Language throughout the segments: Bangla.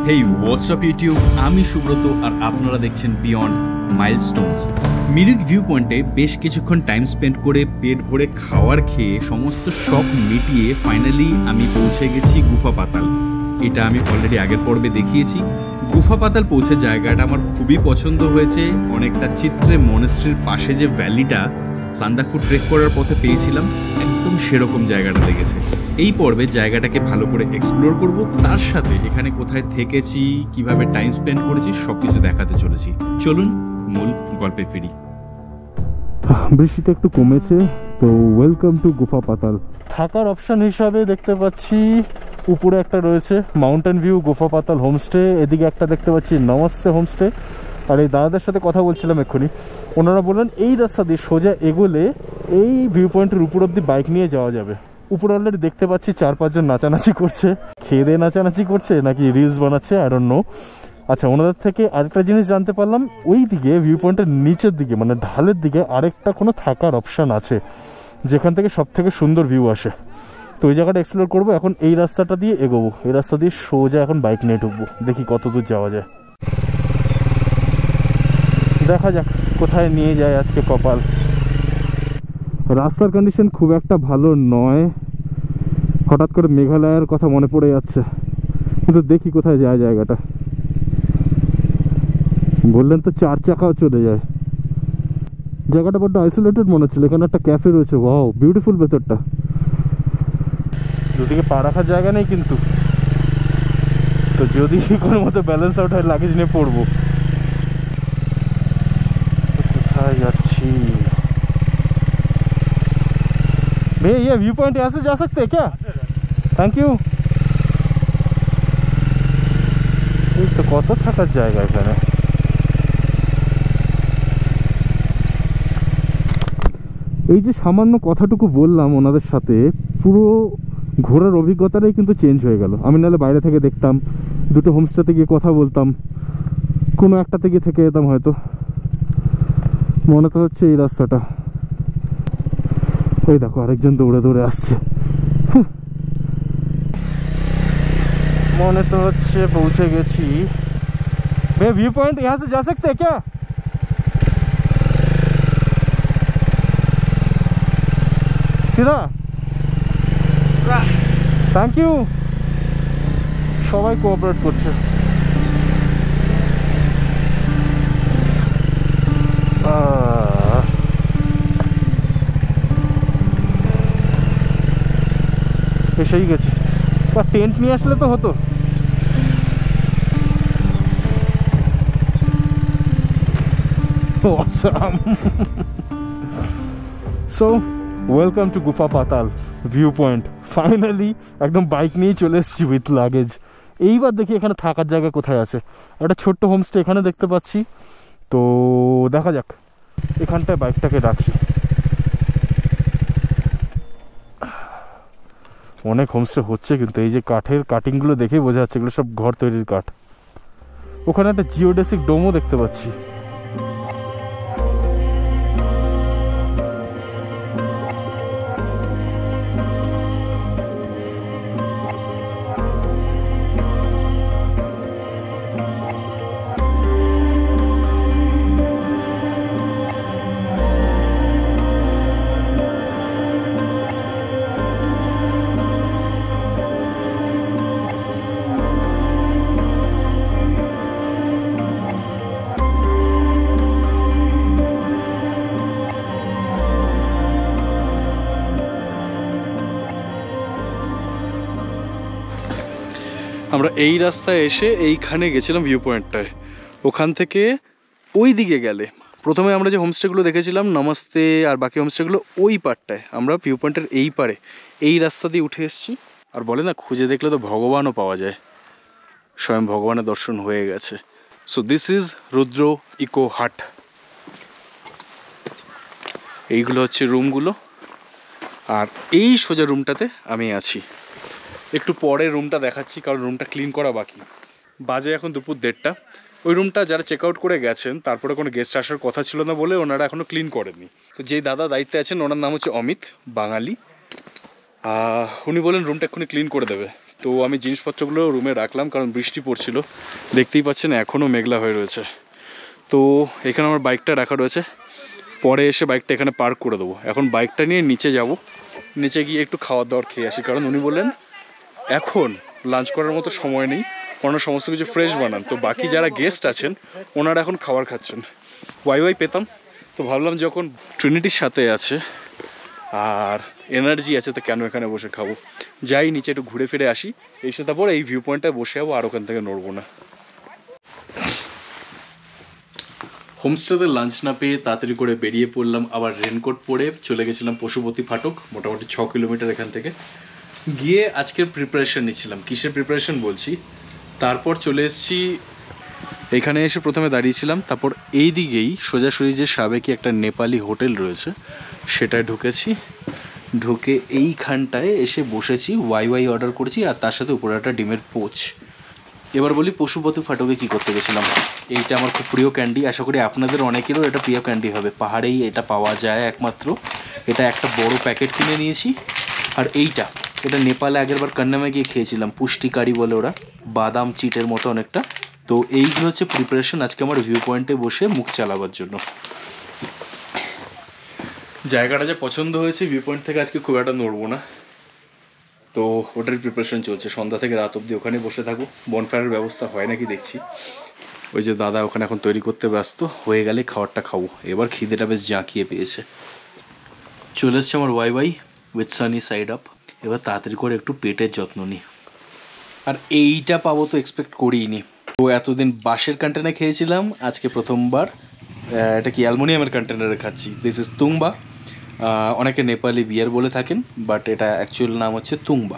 হেই হোয়াটসঅ্যাপ ইউটিউব, আমি সুব্রত আর আপনারা দেখছেন বিয়ন্ড মাইলস্টোনস। মিরিক ভিউ পয়েন্টে বেশ কিছুক্ষণ টাইম স্পেন্ড করে পেট ভরে খাওয়ার খেয়ে সমস্ত শখ মিটিয়ে ফাইনালি আমি পৌঁছে গেছি গুফা পাতাল। এটা আমি অলরেডি আগের পর্বে দেখিয়েছি। গুফা পাতাল পৌঁছে জায়গাটা আমার খুবই পছন্দ হয়েছে। অনেকটা চিত্রে মনেস্ট্রির পাশে যে ভ্যালিটা সান্দাকফু ট্রেক করার পথে পেয়েছিলাম, একদম সেরকম জায়গাটা লেগেছে। এই পর্বে জায়গাটাকে ভালো করে এক্সপ্লোর করব, তার সাথে এখানে কোথায় থেকেছি, কিভাবে টাইম স্পেন্ড করেছি সবকিছু দেখাতে চলেছি। চলুন মূল গল্পে ফিরি। বৃষ্টিটা একটু কমেছে, তো ওয়েলকাম টু গুফা পাতাল। থাকার অপশন হিসাবে দেখতে পাচ্ছি উপরে একটা রয়েছে মাউন্টেন ভিউ গুফা পাতাল হোমস্টে, এদিকে একটা দেখতে পাচ্ছি নমস্তে হোমস্টে। আর এই দাদাদের সাথে কথা বলছিলাম এক্ষুনি, ওনারা বললেন এই রাস্তা দিয়ে সোজা এগোলে এই ভিউ পয়েন্টের উপর অব্দি বাইক নিয়ে যাওয়া যাবে। উপরে অলরেডি দেখতে পাচ্ছি 4-5 জন নাচানাচি করছে, খেয়ে দিয়ে নাচানাচি করছে নাকি রিলস বানাচ্ছে, আই ডোন্ট নো। আচ্ছা, ওনাদের থেকে আরেকটা জিনিস জানতে পারলাম, ওই দিকে ভিউ পয়েন্টের নিচের দিকে মানে ঢালের দিকে আরেকটা কোনো থাকার অপশান আছে যেখান থেকে সব থেকে সুন্দর ভিউ আসে। তো ওই জায়গাটা এক্সপ্লোর করবো। এখন এই রাস্তাটা দিয়ে এগোবো, এই রাস্তা দিয়ে সোজা এখন বাইক নিয়ে ঢুকবো, দেখি কত দূর যাওয়া যায়। দেখা যাক কোথায় নিয়ে যায় আজকে কপাল। রাস্তার কন্ডিশন খুব একটা ভালো নয়, হঠাৎ করে মেঘালয়ের কথা মনে পড়ে যাচ্ছে, কিন্তু দেখি কোথায় যায় জায়গাটা। বললেন তো 4 চাকাও চলে যায়। জায়গাটা বড্ড আইসোলেটেড মনে হচ্ছিল, এখানে একটা ক্যাফে রয়েছে, ওয়াও বিউটিফুল ভেতরটা। দুদিকে পা রাখার জায়গা নেই কিন্তু, তো যদি কোনো মতো ব্যালেন্স আউট হয় লাগেজ নিয়ে পড়বো। কোথায় যাচ্ছি? भैया ये व्यू पॉइंट यहाँ से जा सकते हैं क्या? Thank you. এই তো কত থাকার জায়গা এখানে। এই যে সামান্য কথাটুকু বললাম ওনাদের সাথে, পুরো ঘোরার অভিজ্ঞতাটাই কিন্তু চেঞ্জ হয়ে গেল। আমি নাহলে বাইরে থেকে দেখতাম, দুটো হোমস্টেতে গিয়ে কথা বলতাম, কোনো একটাতে গিয়ে থেকে যেতাম হয়তো। মনে তো হচ্ছে এই রাস্তাটা, ওই দেখো আরেকজন দৌড়ে দৌড়ে আসছে। মনে তো হচ্ছে পৌঁছে গেছি। ভাই व्यू पॉइंट यहाँ से जा सकते हैं क्या? सीधा? Thank you. সবাই কোঅপারেট করছে। এসেই গেছি, বা টেন্ট নিয়ে আসলে তো হতো। Awesome. So, welcome to গুফা পাতাল ভিউ পয়েন্ট। ফাইনালি একদম বাইক নিয়ে চলে এসেছি উইথ লাগেজ। এইবার দেখি এখানে থাকার জায়গা কোথায় আছে। একটা ছোট্ট হোমস্টে এখানে দেখতে পাচ্ছি, তো দেখা যাক এখানটায় বাইকটাকে রাখি। অনেক হোমস্টে হচ্ছে কিন্তু এই যে কাঠের কাটিংগুলো দেখেই বোঝা যাচ্ছে এগুলো সব ঘর তৈরির কাঠ। ওখানে একটা জিওডেসিক ডোমও দেখতে পাচ্ছি। আমরা এই রাস্তায় এসে এইখানে গেছিলাম ভিউ পয়েন্টটায়। ওখান থেকে ওই দিকে গেলে প্রথমে আমরা যে হোমস্টেগুলো দেখেছিলাম নমস্তে আর বাকি হোমস্টেগুলো ওই পারটায়, আমরা ভিউ পয়েন্টের এই পারে এই রাস্তা দিয়ে উঠে এসেছি। আর বলে না খুঁজে দেখলে তো ভগবানও পাওয়া যায়, স্বয়ং ভগবানের দর্শন হয়ে গেছে। So this is Rudra eco hut. এইগুলো হচ্ছে রুমগুলো, আর এই সোজা রুমটাতে আমি আছি। একটু পরে রুমটা দেখাচ্ছি কারণ রুমটা ক্লিন করা বাকি। বাজে এখন দুপুর 1:30। ওই রুমটা যারা চেক আউট করে গেছেন, তারপরে কোনো গেস্ট আসার কথা ছিল না বলে ওনারা এখনও ক্লিন করেননি। তো যেই দাদা দায়িত্বে আছেন ওনার নাম হচ্ছে অমিত, বাঙালি। উনি বলেন রুমটা এক্ষুনি ক্লিন করে দেবে। তো আমি জিনিসপত্রগুলো রুমে রাখলাম, কারণ বৃষ্টি পড়ছিল, দেখতেই পাচ্ছেন এখনও মেঘলা হয়ে রয়েছে। তো এখানে আমার বাইকটা রাখা রয়েছে, পরে এসে বাইকটা এখানে পার্ক করে দেবো। এখন বাইকটা নিয়ে নিচে যাব, নিচে গিয়ে একটু খাওয়ার দাওয়ার খেয়ে আসি, কারণ উনি বললেন এখন লাঞ্চ করার মতো সময় নেই, ওনারা সমস্ত কিছু ফ্রেশ বানান। তো বাকি যারা গেস্ট আছেন ওনারা এখন খাবার খাচ্ছেন। ওয়াই পেতাম, তো ভাবলাম যখন ট্রিনিটির সাথে আছে আর এনার্জি আছে তো কেন এখানে বসে খাবো, যাই নিচে একটু ঘুরে ফিরে আসি, এসে তারপর এই ভিউ পয়েন্টটায় বসে যাবো, আর ওখান থেকে নড়বো না। হোমস্টেতে লাঞ্চ না পেয়ে তাড়াতাড়ি করে বেরিয়ে পড়লাম, আবার রেনকোট পরে চলে গেছিলাম পশুপতি ফাটক, মোটামুটি 6 কিলোমিটার এখান থেকে। গিয়ে আজকের প্রিপারেশন নিচ্ছিলাম। কিসের প্রিপারেশন বলছি, তারপর চলে এসেছি এখানে, এসে প্রথমে দাঁড়িয়েছিলাম, তারপর এই দিকেই সোজাসুজি যে সাবেকি একটা নেপালি হোটেল রয়েছে সেটায় ঢুকেছি, ঢুকে এইখানটায় এসে বসেছি, ওয়াই অর্ডার করেছি, আর তার সাথে উপরে একটা ডিমের পোচ। এবার বলি পশুপতি ফাটকে কী করতে গেছিলাম। এইটা আমার খুব প্রিয় ক্যান্ডি, আশা করি আপনাদের অনেকেরও এটা প্রিয় ক্যান্ডি হবে, পাহাড়েই এটা পাওয়া যায় একমাত্র। এটা একটা বড় প্যাকেট কিনে নিয়েছি। আর এটা নেপালে আগেরবার কান্নামে গিয়ে খেয়েছিলাম, পুষ্টিকারী বলে ওরা, বাদাম চিটের মতো অনেকটা। তো এইগুলো হচ্ছে প্রিপারেশন আজকে আমার ভিউ পয়েন্টে বসে মুখ চালাবার জন্য। জায়গাটা যে পছন্দ হয়েছে, ভিউ পয়েন্ট থেকে আজকে খুব একটা নড়বো না, তো ওটার প্রিপারেশন চলছে। সন্ধ্যা থেকে রাত অবধি ওখানে বসে থাকবো। বনফায়ারের ব্যবস্থা হয় নাকি দেখছি, ওই যে দাদা ওখানে এখন তৈরি করতে ব্যস্ত, হয়ে গেলে খাবারটা খাবো। এবার খিদেটা বেশ জাঁকিয়ে পেয়েছে। চলে এসছে আমার ওয়াই উইথ সানি সাইড আপ। এবার তাড়াতাড়ি করে একটু পেটের যত্ন নিই। আর এইটা পাবো তো এক্সপেক্ট করিনি। তো এতদিন বাঁশের কন্টেনারে খেয়েছিলাম, আজকে প্রথমবার এটা কি অ্যালুমিনিয়ামের কন্টেনারে খাচ্ছি। This is tongba. অনেকে নেপালি বিয়ার বলে থাকেন, বাট এটা অ্যাকচুয়াল নাম হচ্ছে তুংবা।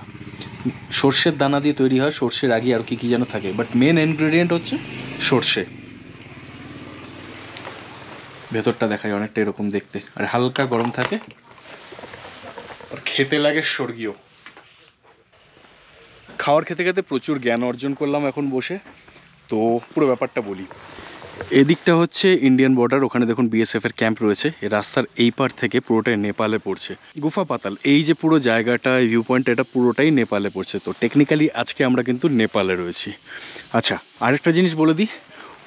সর্ষের দানা দিয়ে তৈরি হয়, সর্ষের আগে আর কি যেন থাকে, বাট মেন ইনগ্রেডিয়েন্ট হচ্ছে সর্ষে। ভেতরটা দেখায় অনেকটা এরকম দেখতে, আর হালকা গরম থাকে, আর খেতে লাগে স্বর্গীয়। খাওয়ার খেতে খেতে প্রচুর জ্ঞান অর্জন করলাম এখন বসে। তো পুরো ব্যাপারটা বলি। এদিকটা হচ্ছে ইন্ডিয়ান বর্ডার, ওখানে দেখুন বিএসএফের ক্যাম্প রয়েছে। এই রাস্তার এই পার থেকে পুরোটাই নেপালে পড়ছে। গুফা পাতাল এই যে পুরো জায়গাটা, ভিউ পয়েন্ট, এটা পুরোটাই নেপালে পড়ছে। তো টেকনিক্যালি আজকে আমরা কিন্তু নেপালে রয়েছি। আচ্ছা, আরেকটা জিনিস বলে দিই,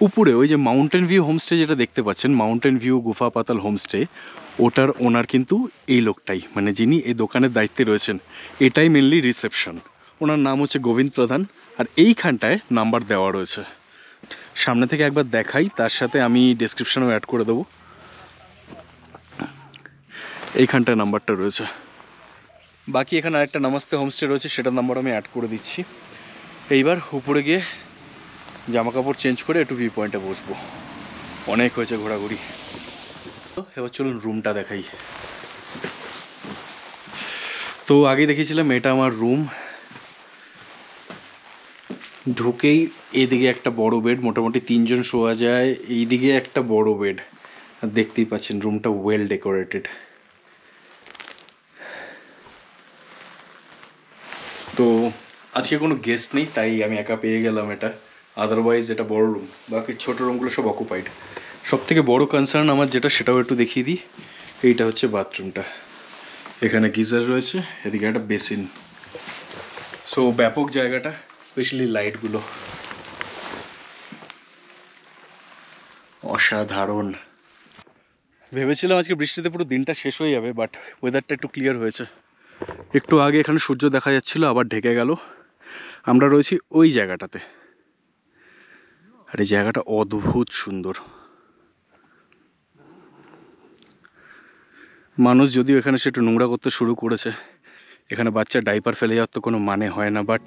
উপরে ওই যে মাউন্টেন ভিউ হোমস্টে যেটা দেখতে পাচ্ছেন, মাউন্টেন ভিউ গুফা পাতাল হোমস্টে, ওটার ওনার কিন্তু এই লোকটাই, মানে যিনি এই দোকানের দায়িত্বে রয়েছেন, এটাই মেনলি রিসেপশন। ওনার নাম হচ্ছে গোবিন্দ প্রধান, আর এইখানটায় নাম্বার দেওয়া রয়েছে। সামনে থেকে একবার দেখাই, তার সাথে আমি ডেসক্রিপশনেও অ্যাড করে দেবো। এইখানটায় নাম্বারটা রয়েছে। বাকি এখানে আরেকটা নামাস্তে হোমস্টে রয়েছে, সেটার নাম্বার আমি অ্যাড করে দিচ্ছি। এইবার উপরে গিয়ে জামা কাপড় চেঞ্জ করে একটু ভিউ পয়েন্টে বসবো। অনেক হয়েছে ঘোরাঘুরি, এবার চলুন রুমটা দেখাই। তো আগে দেখিয়েছিলাম এটা আমার রুম। ঢুকেই এদিকে একটা বড় বেড, মোটামুটি 3 জন শোয়া যায়। এইদিকে একটা বড় বেড, আর দেখতেই পাচ্ছেন রুমটা ওয়েল ডেকোরেটেড। তো আজকে কোনো গেস্ট নেই, তাই আমি একা পেয়ে গেলাম এটা। আদারওয়াইজ এটা বড় রুম, বাকি ছোটো রুমগুলো সব অকুপাইড। সব থেকে বড় কনসার্ন আমার যেটা, সেটাও একটু দেখিয়ে দিই। এইটা হচ্ছে বাথরুমটা, এখানে গিজার রয়েছে, এদিকে একটা বেসিন। সো ব্যাপক জায়গাটা, স্পেশালি লাইটগুলো অসাধারণ। ভেবেছিলাম আজকে বৃষ্টিতে পুরো দিনটা শেষ হয়ে যাবে, বাট ওয়েদারটা একটু ক্লিয়ার হয়েছে। একটু আগে এখানে সূর্য দেখা যাচ্ছিল, আবার ঢেকে গেল। আমরা রয়েছি ওই জায়গাটাতে, আর এই জায়গাটা অদ্ভুত সুন্দর। মানুষ যদিও এখানে সে একটু নোংরা করতে শুরু করেছে, এখানে বাচ্চা ডাইপার ফেলে যাওয়ার তো কোনো মানে হয় না, বাট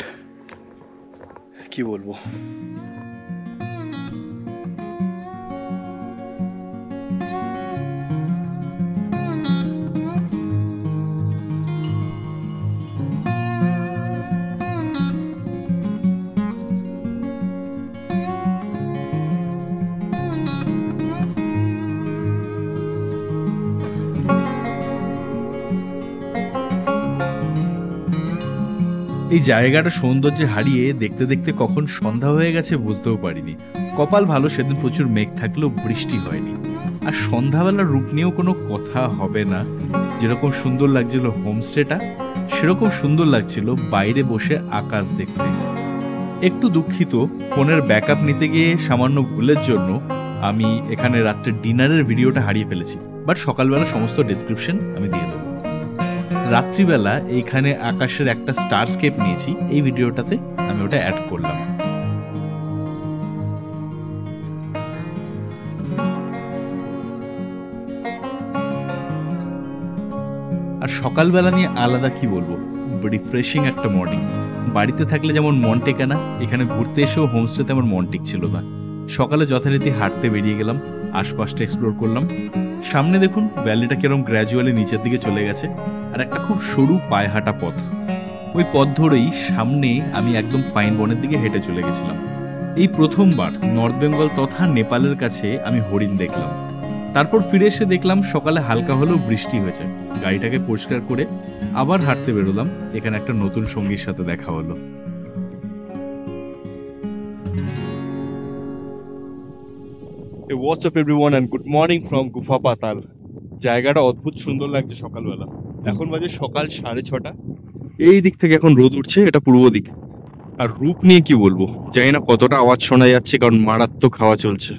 কি বলবো। এই জায়গাটা সৌন্দর্যে হারিয়ে দেখতে দেখতে কখন সন্ধ্যা হয়ে গেছে বুঝতেও পারিনি। কপাল ভালো, সেদিন প্রচুর মেঘ থাকলেও বৃষ্টি হয়নি। আর সন্ধ্যাবেলার রূপ নিয়েও কোনো কথা হবে না। যেরকম সুন্দর লাগছিল হোমস্টেটা, সেরকম সুন্দর লাগছিল বাইরে বসে আকাশ দেখতে। একটু দুঃখিত, ফোনের ব্যাকআপ নিতে গিয়ে সামান্য ভুলের জন্য আমি এখানে রাত্রে ডিনারের ভিডিওটা হারিয়ে ফেলেছি, বাট সকালবেলা সমস্ত ডেসক্রিপশন আমি দিয়ে দেবো। রাত্রিবেলা এইখানে আকাশের একটা স্টারস্কেপ নিয়েছি, এই ভিডিওটাতে আমি ওটা অ্যাড করলাম। আর সকালবেলা নিয়ে আলাদা কি বলবো, রিফ্রেশিং একটা মর্নিং। বাড়িতে থাকলে যেমন মন টেকে না, এখানে ঘুরতে এসেও হোমস্টেতে আমার মন টিকছিল না। সকালে যথারীতি হাঁটতে বেরিয়ে গেলাম, আশপাশটা এক্সপ্লোর করলাম। সামনে দেখুন ভ্যালিটা কিরকম গ্র্যাজুয়ালি নিচের দিকে চলে গেছে, আর একটা খুব সরু পায়ে হাঁটা পথ। ওই পথ ধরেই সামনে আমি একদম পাইন বনের দিকে হেঁটে চলে গেছিলাম। এই প্রথমবার নর্থ বেঙ্গল তথা নেপালের কাছে আমি হরিণ দেখলাম। তারপর ফিরে এসে দেখলাম সকালে হালকা হলেও বৃষ্টি হয়েছে। গাড়িটাকে পরিষ্কার করে আবার হাঁটতে বেরোলাম। এখানে একটা নতুন সঙ্গীর সাথে দেখা হলো। What's up everyone and good morning from Gufa Patal. জায়গাটা অদ্ভুত সুন্দর লাগছে সকালবেলা। এখন বাজে সকাল 6:30। এই দিক থেকে এখন রোদ উঠছে, এটা পূর্ব দিক। আর রূপ নিয়ে কি বলবো, জানি না কতটা আওয়াজ শোনা যাচ্ছে, কারণ মারাত্মক হাওয়া চলছে।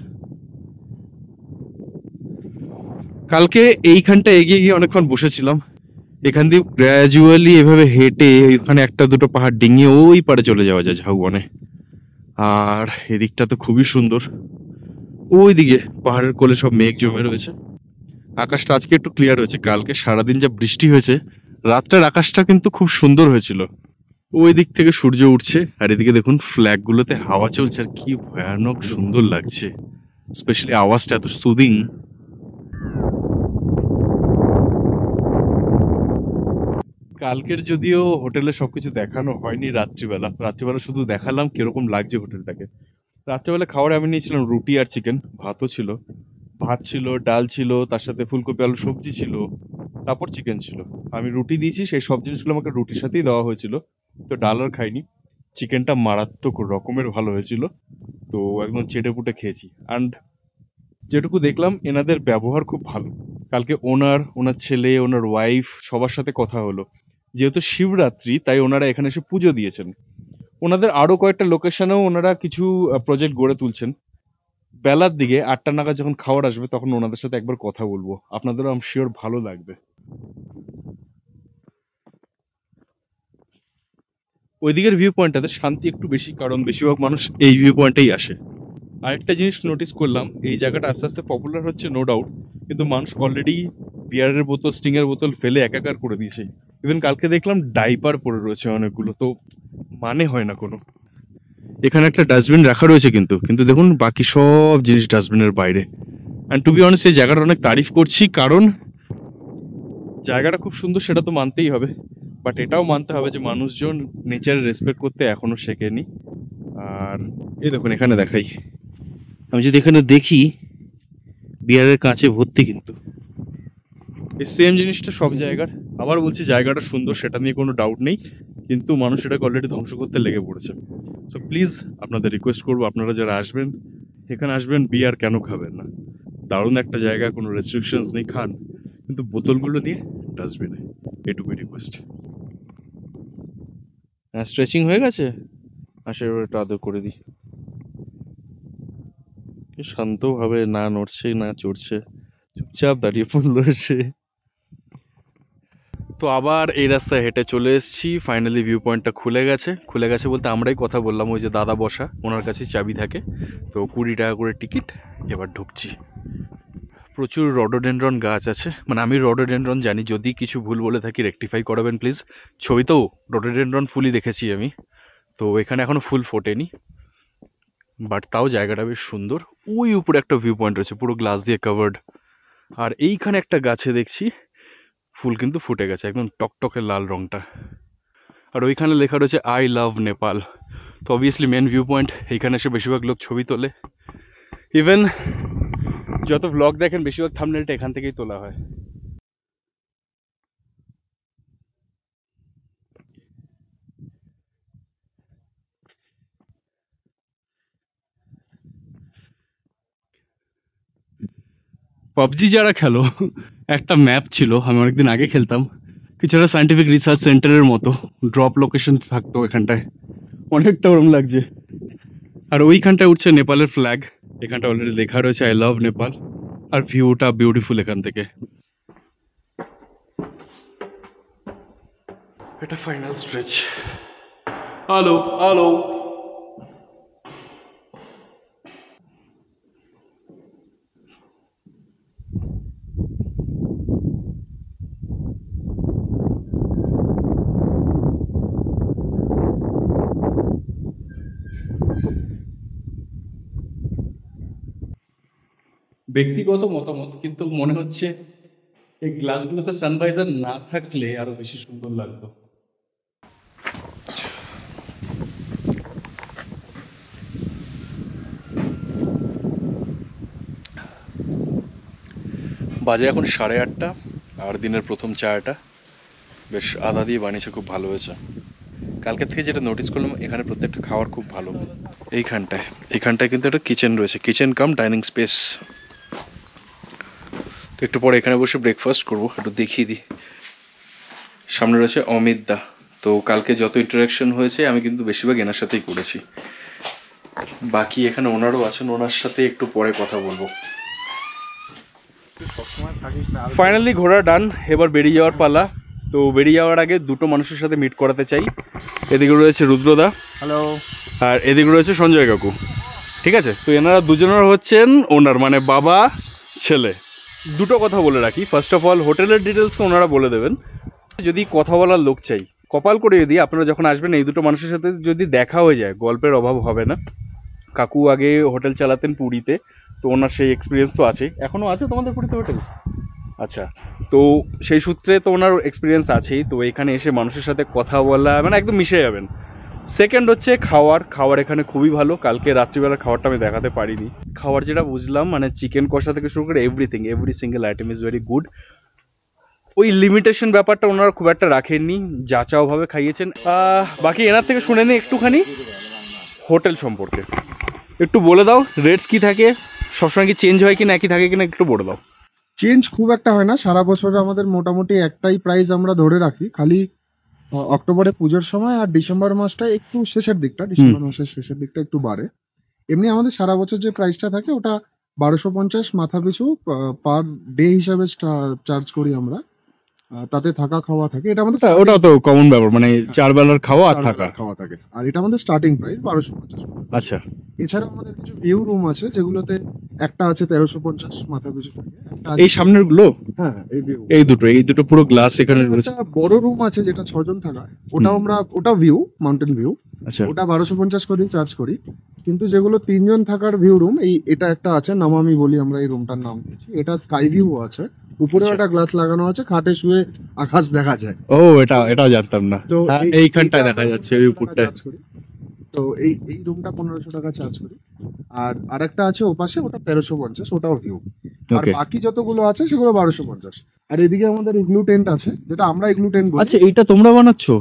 কালকে এইখানটা এগিয়ে গিয়ে অনেকক্ষণ বসেছিলাম। এখান দিয়ে গ্র্যাজুয়ালি এভাবে হেঁটে ওইখানে একটা দুটো পাহাড় ডিঙিয়ে ওই পারে চলে যাওয়া যায় ঝাউবনে। আর এদিকটা তো খুবই সুন্দর। ওইদিকে পাহাড়ের কোলে সব মেঘ জমে রয়েছে। আকাশটা আজকে একটু ক্লিয়ার হয়েছে, কালকে সারাদিন যা বৃষ্টি হয়েছে, রাত্রের আকাশটা কিন্তু খুব সুন্দর হয়েছিল। ওই দিক থেকে সূর্য উঠছে, আর এদিকে দেখুন ফ্ল্যাগ গুলোতে হাওয়া চলছে, আর কি ভয়ানক সুন্দর লাগছে। স্পেশালি আওয়াজটা এত সুদিং। কালকের যদিও হোটেলে সবকিছু দেখানো হয়নি, রাত্রিবেলা শুধু দেখালাম কিরকম লাগছে হোটেলটাকে। রাত্রিবেলা খাওয়ারে আমি নিয়েছিলাম রুটি আর চিকেন। ভাতও ছিল, ভাত ছিল, ডাল ছিল, তার সাথে ফুলকপি আলু সবজি ছিল, তারপর চিকেন ছিল। আমি রুটি দিয়েছি, সেই সব জিনিসগুলো আমাকে রুটির সাথেই দেওয়া হয়েছিল। তো ডাল আর খাইনি। চিকেনটা মারাত্মক রকমের ভালো হয়েছিল, তো একদম চেটে পুটে খেয়েছি। অ্যান্ড যেটুকু দেখলাম এনাদের ব্যবহার খুব ভালো। কালকে ওনার ছেলে, ওনার ওয়াইফ সবার সাথে কথা হলো। যেহেতু শিবরাত্রি, তাই ওনারা এখানে এসে পুজো দিয়েছেন। ওনাদের আরও কয়েকটা লোকেশনেও ওনারা কিছু প্রজেক্ট গড়ে তুলছেন। বেলার দিকে 8টা নাগাদ যখন খাবার আসবে, তখন ওনাদের সাথে একবার কথা বলবো, আপনাদেরও আম শিওর ভালো লাগবে। ওইদিকের ভিউ পয়েন্টটাতে শান্তি একটু বেশি, কারণ বেশিরভাগ মানুষ এই ভিউ পয়েন্টেই আসে। আরেকটা জিনিস নোটিস করলাম, এই জায়গাটা আস্তে আস্তে পপুলার হচ্ছে নো ডাউট, কিন্তু মানুষ অলরেডি বিয়ারের বোতল, স্টিংয়ের বোতল ফেলে একাকার করে দিয়েছে। ইভেন কালকে দেখলাম ডাইপার পড়ে রয়েছে অনেকগুলো, তো মানে হয় না কোনো। এখানে একটা ডাস্টবিন রাখা রয়েছে, কিন্তু দেখুন বাকি সব জিনিস ডাস্টবিনের বাইরে। অ্যান্ড টু বি অনেস্ট, এই জায়গাটা অনেক তারিফ করছি, কারণ জায়গাটা খুব সুন্দর, সেটা তো মানতেই হবে। বাট এটাও মানতে হবে যে মানুষজন নেচারের রেসপেক্ট করতে এখনো শেখেনি। আর এই দেখুন এখানে দেখাই, আমি যদি এখানে দেখি বিয়ারের কাঁচে ভর্তি, কিন্তু এই সেম জিনিসটা সব জায়গার। আবার বলছি জায়গাটা সুন্দর, সেটা নিয়ে কোনো ডাউট নেই, কিন্তু মানুষ এটাকে অলরেডি ধ্বংস করতে লেগে পড়েছে। সো প্লিজ আপনাদের রিকোয়েস্ট করবো, আপনারা যারা আসবেন এখানে আসবেন, বিয়ার কেন খাবেন না? দারুণ একটা জায়গা, কোনো রেস্ট্রিকশনস নেই, খান, কিন্তু বোতলগুলো নিয়ে ডাস্টবিনে, এটুকুই রিকোয়েস্ট। হ্যাঁ, স্ট্রেচিং হয়ে গেছে, আসে একটু আদর করে দিই। শান্তভাবে, না নড়ছে না চড়ছে, চুপচাপ দাঁড়িয়ে পড়লো সে। তো আবার এই রাস্তায় হেঁটে চলে এসেছি। ফাইনালি ভিউ পয়েন্টটা খুলে গেছে বলতে আমরাই কথা বললাম, ওই যে দাদা বসা, ওনার কাছে চাবি থাকে, তো 20 টাকা করে টিকিট। এবার ঢুকছি। প্রচুর রডোডেনড্রন গাছ আছে, মানে আমি রডোডেনড্রন জানি, যদি কিছু ভুল বলে থাকি রেকটিফাই করাবেন প্লিজ। ছবিতেও রডোডেনড্রন ফুলই দেখেছি আমি, তো এখানে এখনো ফুল ফোটেনি, বাট তাও জায়গাটা বেশ সুন্দর। ওই উপরে একটা ভিউ পয়েন্ট রয়েছে, পুরো গ্লাস দিয়ে কভার্ড। আর এইখানে একটা গাছে দেখছি ফুল কিন্তু ফুটে গেছে, একদম টকটকে লাল রংটা। আর ওইখানে লেখা রয়েছে আই লাভ নেপাল। তো অবভিয়াসলি মেন ভিউ পয়েন্ট, এইখানে এসে বেশিরভাগ লোক ছবি তোলে। ইভেন যত ভ্লগ দেখেন বেশিরভাগ থাম্বনেলটা এখান থেকেই তোলা হয়। পাবজি যারা খেলো, একটা ম্যাপ ছিল, আমি অনেকদিন আগে খেলতাম, কিছু একটা সায়েন্টিফিক রিসার্চ সেন্টারের মতো ড্রপ লোকেশন থাকতো এখানটায়, অনেকটা ওরম লাগছে। আর ওইখানটায় উঠছে নেপালের ফ্ল্যাগ, এখানটা অলরেডি লেখা রয়েছে আই লাভ নেপাল। আর ভিউটা বিউটিফুল এখান থেকে। এটা ফাইনাল স্ট্রেচ। হ্যালো হ্যালো, ব্যক্তিগত মতামত, কিন্তু মনে হচ্ছে এই গ্লাসগুলোতে সানরাইজার না থাকলে আরো বেশি সুন্দর লাগতো। বাজে এখন 8:30 আর দিনের প্রথম চাটা বেশ আদা দিয়ে বানিয়েছে, খুব ভালো হয়েছে। কালকের থেকে যেটা নোটিস করলাম, এখানে প্রত্যেকটা খাবার খুব ভালো। এইখানটায় কিন্তু একটা কিচেন রয়েছে, কিচেন কাম ডাইনিং স্পেস। তো একটু পরে এখানে বসে ব্রেকফাস্ট করবো, একটু দেখিয়ে দিই। সামনে রয়েছে অমিত দা। তো কালকে যত ইন্টারাকশন হয়েছে আমি কিন্তু বেশিরভাগ এনার সাথেই করেছি। বাকি এখানে ওনারও আছেন, ওনার সাথে একটু পরে কথা বলবো। ফাইনালি ঘোরা ডান, এবার বেরিয়ে যাওয়ার পালা। তো বেরিয়ে যাওয়ার আগে দুটো মানুষের সাথে মিট করাতে চাই। এদিকে রয়েছে রুদ্রদা, হ্যালো, আর এদিকে রয়েছে সঞ্জয় কাকু। ঠিক আছে, তো এনারা দুজনের হচ্ছেন ওনার, মানে বাবা ছেলে। দুটো কথা বলে রাখি, ফার্স্ট অফ অল হোটেলের ডিটেলস ওনারা বলে দেবেন। যদি কথা বলার লোক চাই, কপাল করে যদি আপনারা যখন আসবেন এই দুটো মানুষের সাথে যদি দেখা হয়ে যায়, গল্পের অভাব হবে না। কাকু আগে হোটেল চালাতেন পুরীতে, তো ওনার সেই এক্সপিরিয়েন্স তো আছে। এখনও আছে তোমাদের পুরীতে হোটেল? আচ্ছা, তো সেই সূত্রে তো ওনার এক্সপিরিয়েন্স আছেই। তো এখানে এসে মানুষের সাথে কথা বলা মানে একদম মিশে যাবেন। সেকেন্ড হচ্ছে খাওয়ার এখানে খুবই ভালো। কালকে রাত্রিবেলার খাবারটা আমি দেখাতে পারিনি। খাবার যেটা বুঝলাম, মানে চিকেন কষা থেকে শুরু করে every single item is very good. ওই লিমিটেশন ব্যাপারটা ওনারা খুব একটা রাখেননি, যা চাওভাবে খাইয়েছেন। বাকি এনার থেকে শুনে নিই একটুখানি হোটেল সম্পর্কে। একটু বলে দাও, রেটস কি থাকে, সবসময় কি চেঞ্জ হয় কিনা, একই থাকে কিনা, একটু বলে দাও। চেঞ্জ খুব একটা হয় না, সারা বছর আমাদের মোটামুটি একটাই প্রাইস আমরা ধরে রাখি। খালি অক্টোবরে পুজোর সময় আর ডিসেম্বর মাসটা একটু শেষের দিকটা, ডিসেম্বর মাসের শেষের দিকটা একটু বাড়ে। এমনি আমাদের সারা বছর যে প্রাইসটা থাকে ওটা 1250 মাথা পিছু পার ডে হিসাবে চার্জ করি আমরা। তাতে থাকা খাওয়া থাকে, এটা আমাদের ওটা তো কমন ব্যাপার, মানে 4 বেলার খাওয়া আর থাকা খাওয়া থাকে। আর এটা আমাদের স্টার্টিং প্রাইস 1250। আচ্ছা, এছাড়াও আমাদের কিছু ভিউ রুম আছে, যেগুলোতে একটা আছে 1350 মাথা পিছু থাকে। এই সামনের গুলো, হ্যাঁ এই দুটো পুরো গ্লাস এখানে রয়েছে। একটা বড় রুম আছে যেটা 6 জন থাকা, ওটা ভিউ, মাউন্টেন ভিউ। আচ্ছা, ওটা 1250 করে চার্জ করি। কিন্তু যেগুলো 3 জন থাকার ভিউ রুম, এটা একটা আছে নামামি বলি আমরা এই রুমটার নাম দিয়েছি। এটা স্কাই ভিউ আছে, উপরে একটা গ্লাস লাগানো আছে, খাটে শুয়ে আকাশ দেখা যায়। ও এটাও জানতাম না। তো এইখানটায় দেখা যাচ্ছে ওই উপরটায়। তো এই রুমটা 1500 টাকা চার্জ করি। আর আরেকটা আছে ওপাশে, ওটা 1350, ওটাও ভিউ। আর বাকি যতগুলো আছে সেগুলো 1250। আর এদিকে আমাদের ইগলু টেন্ট আছে, যেটা আমরা ইগলু টেন্ট বলি। আচ্ছা, এইটা তোমরা বানাচ্ছো?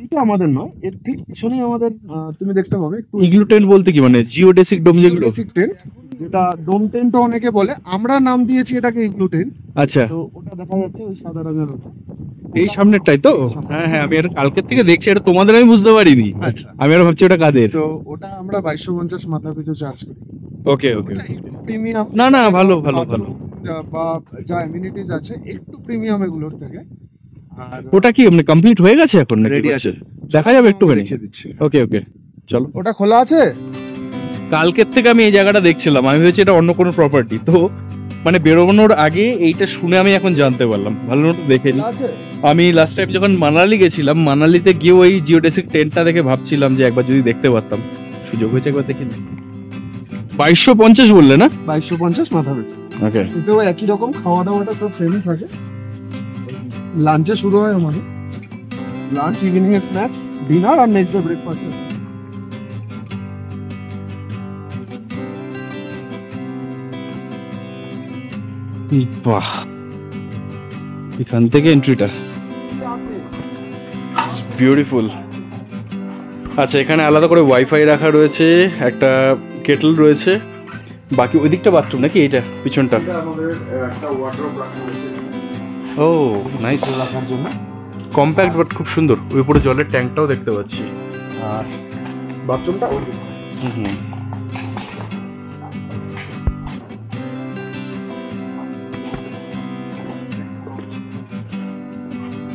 এটা আমাদের নয়, এর ঠিক পিছনেই আমাদের তুমি দেখতে পাবে একটু। ইগলু টেন্ট বলতে কি, মানে জিওডেসিক ডোম যেগুলো? জিওডেসিক টেন্ট, যেটা ডোম টেন্টও অনেকে বলে, আমরা নাম দিয়েছি এটাকে ইগলু টেন্ট। আচ্ছা, তো ওটা দেখা যাচ্ছে ওই সাদা রঙের, ওটা এই সামনেরটাই তো? হ্যাঁ, আমি এটা কালকের থেকে দেখছি, এটা তোমাদের আমি বুঝতে পারিনি। আচ্ছা, আমি আর ভাবছি ওটা কাদের। তো ওটা আমরা 2250 মাথা পিছু চার্জ করি। ওকে, প্রিমিয়াম না ভালো বা যা এমিনিটিস আছে একটু প্রিমিয়াম এগুলোর থেকে। আর ওটা কি মানে কমপ্লিট হয়ে গেছে এখন? রেডি আছে, দেখা যাবে একটুখানি। দেখিয়ে দিচ্ছি। ওকে, চলো। ওটা খোলা আছে। কালকের থেকে আমি এই জায়গাটা দেখছিলাম, আমি ভেবেছি এটা অন্য কোনো প্রপার্টি। তো মানে বেরোনোর আগে এইটা শুনে আমি এখন জানতে পারলাম, ভালো মতো দেখে নি। আমি লাস্ট টাইম যখন মানালি গেছিলাম, মানালিতে গিয়ে ওই জিওডেসিক টেন্টটা দেখে ভাবছিলাম যে একবার যদি দেখতে পারতাম, সুযোগ হয়েছে একবার দেখে নি। 2250 বললে না? 2250 মাথা পিছু। ওকে, এটাও একই রকম, খাওয়া দাওয়াটা সব সেমই থাকে। লাঞ্চে শুরু হয় আমাদের, লাঞ্চ, ইভিনিং এর স্ন্যাক্স, ডিনার আর নেক্সট ডে ব্রেকফাস্ট। বাহ, এখান থেকে এন্ট্রিটা বিউটিফুল। আচ্ছা, এখানে আলাদা করে ওয়াইফাই রাখা রয়েছে, একটা কেটল রয়েছে। বাকি ওই দিকটা বাথরুম নাকি? এইটা পিছনটা? আমাদের একটা ওয়ার্ডরোব রাখা হয়েছে ও নাইস। রাখার জন্য। কম্প্যাক্ট বাট খুব সুন্দর। ওই উপরে জলের ট্যাঙ্কটাও দেখতে পাচ্ছি। আর বাথরুমটা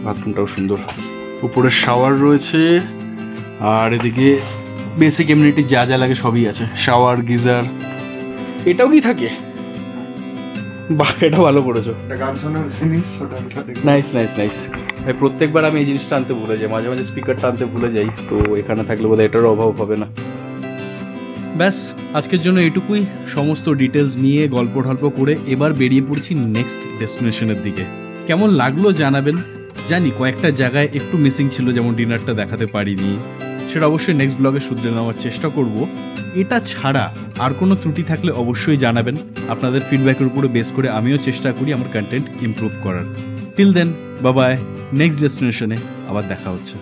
বাথরুমটাও সুন্দর। উপরে শাওয়ার রয়েছে, আর এদিকে বেসিক এমনিটি যা যা লাগে সবই আছে, শাওয়ার, গিজার। এটাও কি থাকে? বাহ, এটা ভালো করেছো। গান শোনার জিনিস, নাইস নাইস নাইস। প্রত্যেকবার আমি এই জিনিসটা আনতে ভুলে যাই, মাঝে মাঝে স্পিকারটা আনতে ভুলে যাই, তো এখানে থাকলে বোধহয় এটারও অভাব হবে না। ব্যাস আজকের জন্য এটুকুই। সমস্ত ডিটেলস নিয়ে গল্প ঢল্প করে এবার বেরিয়ে পড়ছি নেক্সট ডেস্টিনেশনের দিকে। কেমন লাগলো জানাবেন। জানি কয়েকটা জায়গায় একটু মিসিং ছিল, যেমন ডিনারটা দেখাতে পারিনি, সেটা অবশ্যই নেক্সট ব্লগে শুধরে নেওয়ার চেষ্টা করব। এটা ছাড়া আর কোনো ত্রুটি থাকলে অবশ্যই জানাবেন। আপনাদের ফিডব্যাকের উপরে বেস করে আমিও চেষ্টা করি আমার কন্টেন্ট ইমপ্রুভ করার। Till then, bye bye. Next ডেস্টিনেশনে আবার দেখা হচ্ছে।